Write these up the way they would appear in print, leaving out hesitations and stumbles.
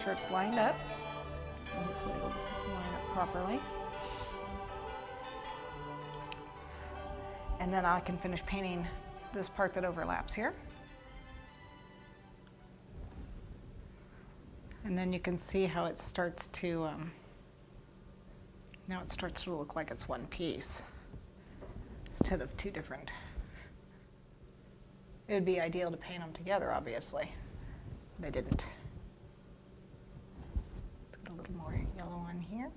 sure it's lined up. So hopefully it'll line up properly. And then I can finish painting this part that overlaps here. And then you can see how it starts to, now it starts to look like it's one piece instead of two different. It would be ideal to paint them together, obviously, but I didn't. Let's get a little more yellow on here.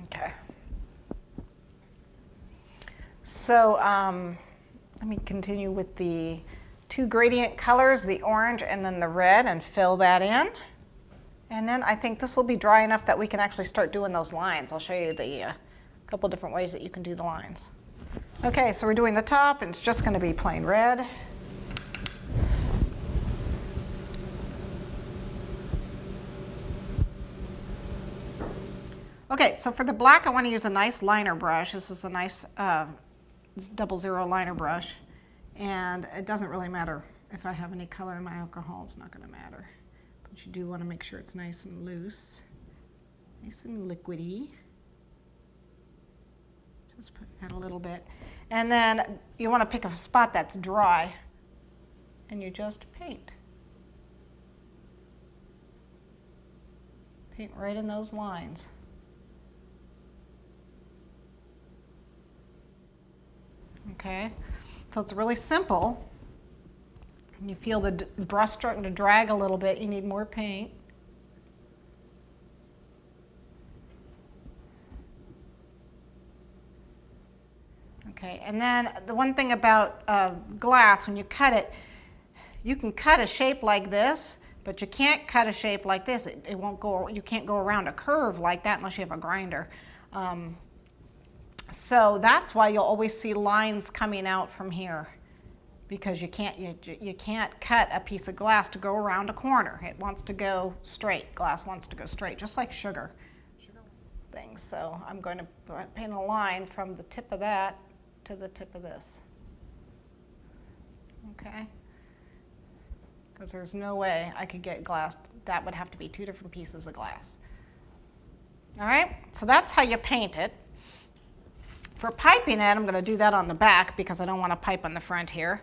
Okay. So let me continue with the two gradient colors, the orange and then the red, and fill that in. And then I think this will be dry enough that we can actually start doing those lines. I'll show you the couple different ways that you can do the lines. Okay, so we're doing the top, and it's just going to be plain red. Okay, so for the black, I want to use a nice liner brush. This is a nice 00 liner brush, and it doesn't really matter if I have any color in my alcohol. It's not going to matter, but you do want to make sure it's nice and loose, nice and liquidy. Just put that a little bit. And then you want to pick a spot that's dry, and you just paint. Paint right in those lines. Okay, so it's really simple. And you feel the brush starting to drag a little bit, you need more paint. Okay, and then the one thing about glass, when you cut it, you can cut a shape like this, but you can't cut a shape like this. It won't go. You can't go around a curve like that unless you have a grinder. So that's why you'll always see lines coming out from here, because you can't cut a piece of glass to go around a corner. It wants to go straight. Glass wants to go straight, just like sugar things. So I'm going to paint a line from the tip of that to the tip of this. Okay? Because there's no way I could get glass. That would have to be two different pieces of glass. All right? So that's how you paint it. For piping it, I'm going to do that on the back because I don't want to pipe on the front here.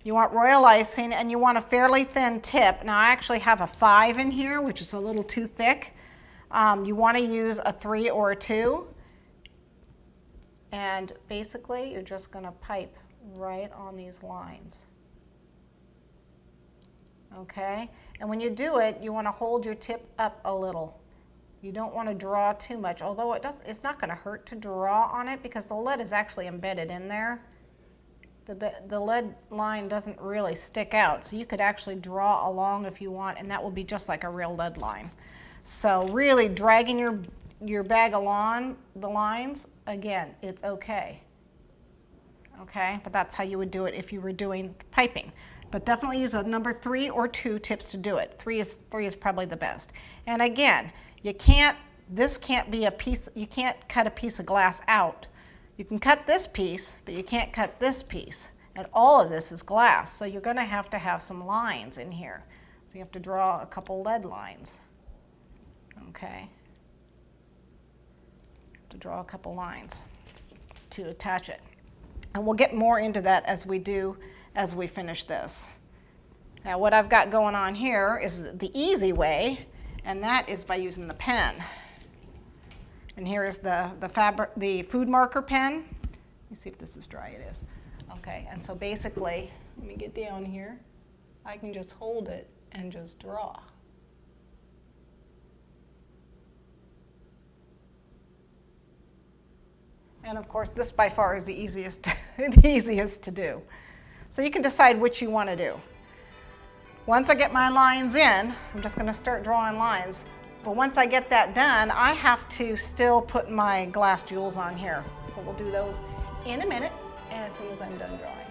You want royal icing, and you want a fairly thin tip. Now I actually have a 5 in here, which is a little too thick. You want to use a 3 or a 2. And basically, you're just going to pipe right on these lines. Okay? And when you do it, you want to hold your tip up a little. You don't want to draw too much, although it's not going to hurt to draw on it because the lead is actually embedded in there. The lead line doesn't really stick out, so you could actually draw along if you want, and that will be just like a real lead line. So really dragging your bag along the lines, again, it's okay. Okay, but that's how you would do it if you were doing piping. But definitely use a number 3 or 2 tips to do it. 3 is probably the best. And again, this can't be a piece, you can't cut a piece of glass out. You can cut this piece, but you can't cut this piece. And all of this is glass, so you're going to have some lines in here. So you have to draw a couple lead lines. Okay. You have to draw a couple lines to attach it. And we'll get more into that as we finish this. Now what I've got going on here is the easy way, and that is by using the pen. And here is the food marker pen. Let me see if this is dry. It is. Okay, and so basically, let me get down here. I can just hold it and just draw. And of course, this by far is the easiest to do. So you can decide which you want to do. Once I get my lines in, I'm just going to start drawing lines. But once I get that done, I have to still put my glass jewels on here. So we'll do those in a minute as soon as I'm done drawing.